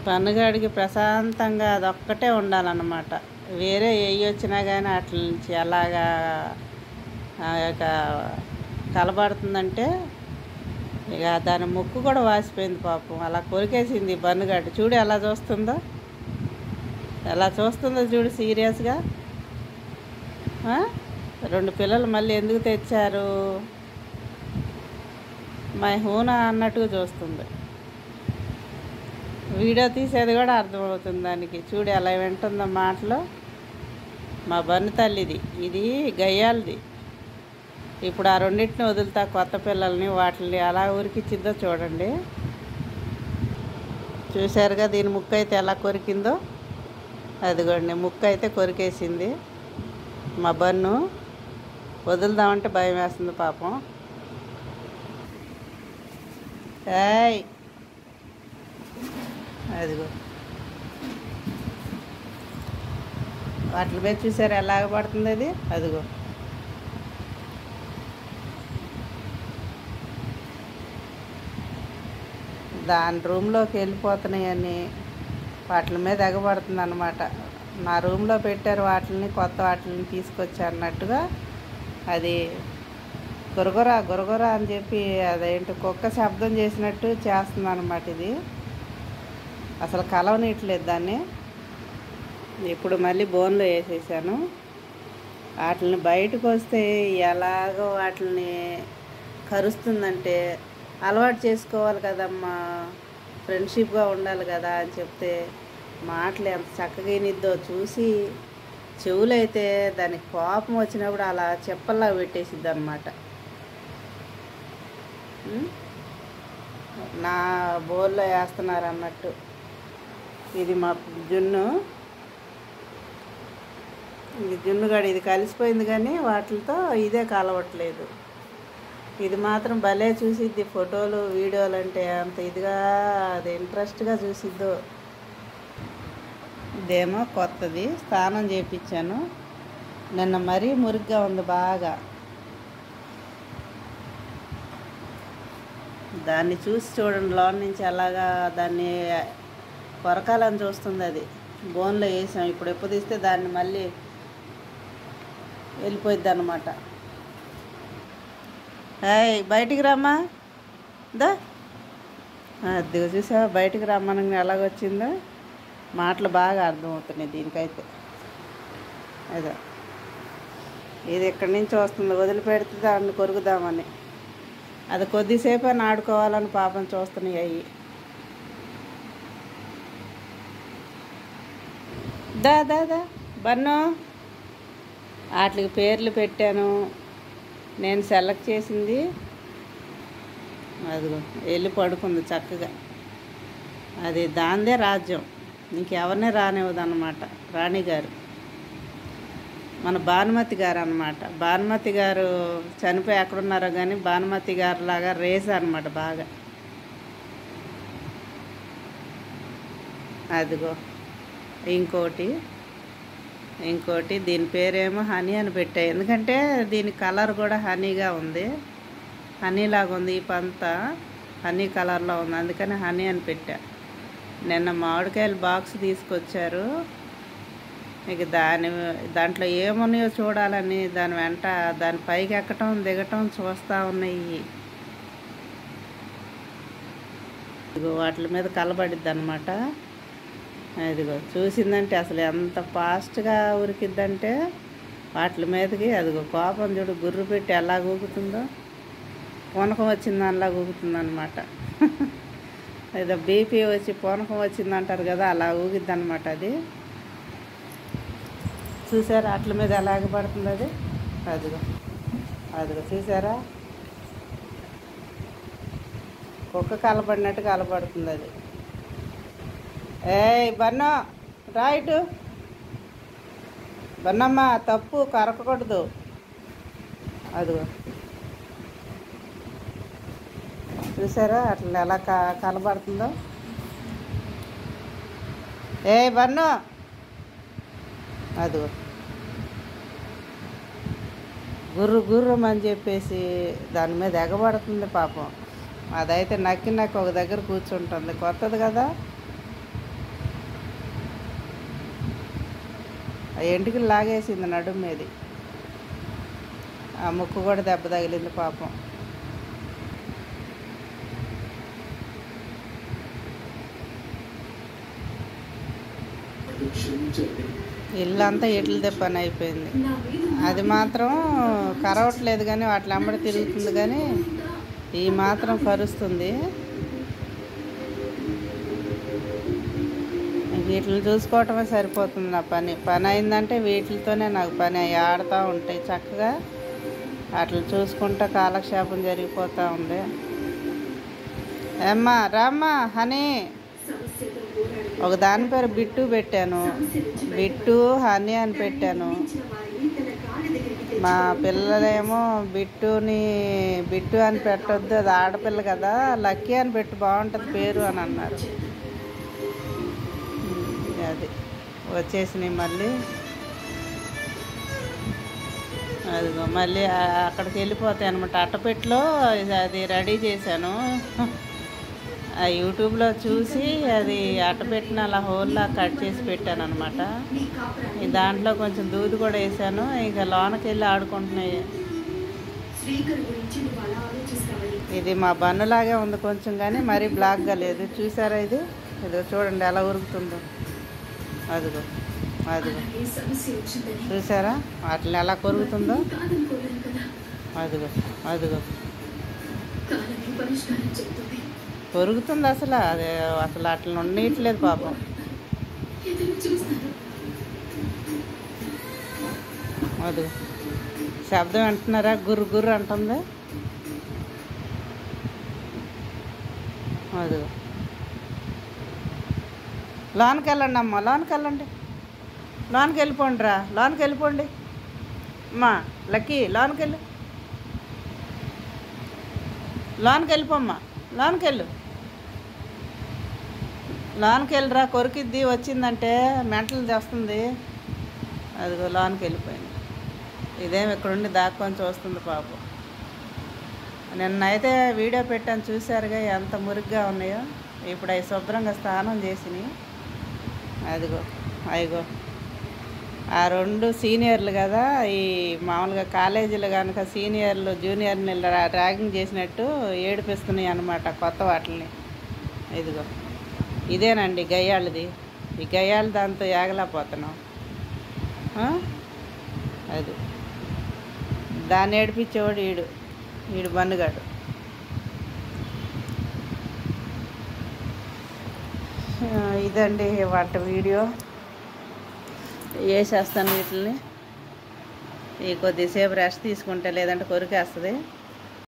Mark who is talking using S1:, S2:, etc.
S1: పన్నుగాడికి ప్రశాంతంగా అదొక్కటే ఉండాలన్నమాట. వేరే ఏవి వచ్చినా కానీ వాటి నుంచి ఎలాగా ఇక కలబడుతుందంటే ఇక దాని ముక్కు కూడా వాసిపోయింది పాపం. అలా కొరికేసింది బన్నుగాడు. చూడు ఎలా చూస్తుందో, ఎలా చూస్తుందో చూడు సీరియస్గా. 2 పిల్లలు మళ్ళీ ఎందుకు తెచ్చారు మై హూనా అన్నట్టుగా చూస్తుంది. వీడియో తీసేది కూడా అర్థమవుతుంది దానికి. చూడు ఎలా వింటుందో మాటలు. మా బన్ను తల్లిది, ఇది గయ్యాలది. ఇప్పుడు ఆ రెండింటిని వదులుతా కొత్త పిల్లల్ని, వాటిని ఎలా ఉరికిచ్చిద్దో చూడండి. చూశారుగా దీని ముక్కు అయితే ఎలా కొరికిందో. అదిగోండి ముక్కు అయితే కొరికేసింది. మా బన్ను వదులుదామంటే భయం వేస్తుంది పాపం. ఏయ్ అదిగో వాటి మీద చూసారు ఎలాగ పడుతుంది అది. అదిగో దాని రూమ్లోకి వెళ్ళిపోతున్నాయని వాటి మీద ఎగబడుతుంది అన్నమాట. నా రూమ్లో పెట్టారు వాటిని, కొత్త వాటిని తీసుకొచ్చారు అన్నట్టుగా అది గురగుర గురగుర అని చెప్పి అదేంటి కుక్క శబ్దం చేసినట్టు చేస్తుంది అన్నమాట. ఇది అసలు కలవనీయట్లేదు దాన్ని. ఇప్పుడు మళ్ళీ బోన్లో వేసేసాను. వాటిని బయటకు వస్తే ఎలాగో వాటిని కరుస్తుందంటే అలవాటు చేసుకోవాలి కదమ్మా, ఫ్రెండ్షిప్గా ఉండాలి కదా అని చెప్తే మాటలు ఎంత చక్కగా వినిద్దో చూసి. చెవులైతే దానికి కోపం వచ్చినప్పుడు అలా చెప్పల్లా పెట్టేసిద్ది అన్నమాట. నా బోల్లో వేస్తున్నారు అన్నట్టు. ఇది మా జున్ను, ఇది జున్నుగాడు. ఇది కలిసిపోయింది కానీ వాటితో ఇదే కలవట్లేదు. ఇది మాత్రం భలే చూసిద్ది ఫోటోలు వీడియోలు అంటే. అంత ఇదిగా అది ఇంట్రెస్ట్గా చూసిద్దో. ఇదేమో కొత్తది, స్నానం చేయించాను నిన్న. మరీ మురిగ్గా ఉంది బాగా. దాన్ని చూసి చూడండి లోన్ నుంచి అలాగా దాన్ని కొరకాలని చూస్తుంది. అది బోన్లో వేసాం. ఇప్పుడు ఎప్పుడు తీస్తే దాన్ని మళ్ళీ వెళ్ళిపోయిద్ది అన్నమాట. హాయ్ బయటికి రమ్మా దా. అది చూసావా బయటికి రమ్మని ఎలాగొచ్చిందో. మాటలు బాగా అర్థమవుతున్నాయి దీనికైతే. అదే ఇది ఎక్కడి నుంచి వస్తుంది, వదిలిపెడితే దాన్ని కొరుకుదామని. అది కొద్దిసేపు అని ఆడుకోవాలని పాపం చూస్తున్నాయి అవి. దా దా దా బన్ను. వాటికి పేర్లు పెట్టాను నేను, సెలెక్ట్ చేసింది. అదిగో వెళ్ళి పడుకుంది చక్కగా. అది దాందే రాజ్యం, ఇంకెవరినే రానివ్వదు అన్నమాట. రాణిగారు మన భానుమతి గారు అన్నమాట. భానుమతి గారు చనిపోయి ఎక్కడున్నారో కానీ భానుమతి గారు లాగా రేస్ అన్నమాట బాగా. అదిగో ఇంకోటి దీని పేరేమో హనీ అని పెట్టాయి. ఎందుకంటే దీని కలర్ కూడా హనీగా ఉంది, హనీలాగా ఉంది. ఈ పంత హనీ కలర్లో ఉంది, అందుకని హనీ అని పెట్టా. నిన్న మామిడికాయలు బాక్స్ తీసుకొచ్చారు. ఇక దాంట్లో ఏమున్నాయో చూడాలని దాని వెంట దాని పైకి ఎక్కటం దిగటం చూస్తూ ఉన్నాయి. ఇదిగో వాటి మీద కలబడిద్ది అనమాట. అదిగో చూసిందంటే అసలు ఎంత ఫాస్ట్గా ఉరికిద్దంటే వాటి మీదకి. అదిగో కోపం చూడు, గుర్రు పెట్టి ఎలా ఊగుతుందో, పూనకం వచ్చింది దానిలా ఊగుతుంది అనమాట. ఏదో బీపీ వచ్చి పూనకం వచ్చిందంటారు కదా, అలా ఊగిద్ది అనమాట అది. చూసారా అట్ల మీద ఎలాగ పడుతుంది అది. అదిగో చూసారా కుక్క కలబడినట్టు కలబడుతుంది అది. ఏయ్ బన్నో రైటు, బన్నమ్మ తప్పు, కరకకూడదు. అదిగో చూసారా అట్లా ఎలా కలబడుతుందో. ఏయ్ బన్నో, అదిగో గుర్రు గుర్రమని చెప్పేసి దాని మీద ఎగబడుతుంది పాపం. అదైతే నక్కి ఒక దగ్గర కూర్చుంటుంది, కొత్తది కదా. ఆ ఎంటికలు లాగేసింది నడుము మీది. ఆ ముక్కు కూడా దెబ్బ తగిలింది పాపం. ఇల్లంతా ఇట్లదే పని అయిపోయింది. అది మాత్రం కరవట్లేదు కానీ వాటి వెంబడి తిరుగుతుంది, కానీ ఈ మాత్రం కరుస్తుంది. వీటిని చూసుకోవటమే సరిపోతుంది నా పని అయిందంటే వీటితోనే నాకు పని ఆడుతూ ఉంటాయి చక్కగా. వాటిని చూసుకుంటా కాలక్షేపం జరిగిపోతూ ఉంది. ఏమ్మా రామ్మా హనీ, ఒక దాని పేరు బిట్టు పెట్టాను, బిట్టు హనీ అని పెట్టాను. మా పిల్లలేమో బిట్టు అని పెట్టొద్దు, అది ఆడపిల్ల కదా, లక్కీ అని పెట్టి బాగుంటుంది పేరు అని అన్నారు. అది వచ్చేసినాయి మళ్ళీ. అదిగో మళ్ళీ అక్కడికి వెళ్ళిపోతాయి అనమాట. అట్టపెట్టలో అది రెడీ చేశాను, ఆ యూట్యూబ్లో చూసి అది అట్టపెట్టిన అలా హోల్లా కట్ చేసి పెట్టాను అనమాట. దాంట్లో కొంచెం దూది కూడా వేసాను. ఇక లోనకి వెళ్ళి ఆడుకుంటున్నాయి. ఇది మా బన్నులాగే ఉంది కొంచెం, కానీ మరీ బ్లాక్గా లేదు. చూసారా ఇది? ఇదిగో చూడండి ఎలా ఉరుకుతుందో. అదిగో అదిగో చూసారా వాటిని ఎలా కొరుకుతుందో. అదిగో అదిగో కొరుకుతుంది అసలు. అసలు అట్లా ఉండట్లేదు పాపం. అదిగో శబ్దం వింటున్నారా? గుర్రు గుర్రు అంటుంది. అదిగో లోనికి వెళ్ళండి అమ్మ, లోనికి వెళ్ళండి, లోనికి వెళ్ళిపోండి రా, లోనికి వెళ్ళిపోండి అమ్మా. లక్కీ లోనికి వెళ్ళు, లోనికి వెళ్ళిపోమ్మా, లోనికి వెళ్ళు, లోనికి వెళ్ళిరా. కొరికిద్ది వచ్చిందంటే మెంటలు చేస్తుంది. అదిగో లోనికి వెళ్ళిపోయింది. ఇదేం ఇక్కడుండి దాక్కొని చూస్తుంది పాపం. నిన్నైతే వీడియో పెట్టాను చూసారుగా ఎంత మురిగ్గా ఉన్నాయో. ఇప్పుడు అవి శుభ్రంగా స్నానం చేసినాయి. అదిగో అదిగో ఆ రెండు సీనియర్లు కదా, ఈ మామూలుగా కాలేజీలో కనుక సీనియర్లు జూనియర్ని ర్యాగింగ్ చేసినట్టు ఏడిపిస్తున్నాయి అన్నమాట కొత్త వాటిని. ఇదిగో ఇదేనండి గయ్యాళ్ళది. ఈ గయ్యాళ్ళు దాంతో ఏగలేకపోతున్నాం. అది దాన్ని ఏడిపించేవాడు ఈడు బన్నుగాడు. ఇదండి వాటి వీడియో. వేసేస్తాను వీటిని. ఈ కొద్దిసేపు రెస్ట్ తీసుకుంటే, లేదంటే కొరికేస్తుంది.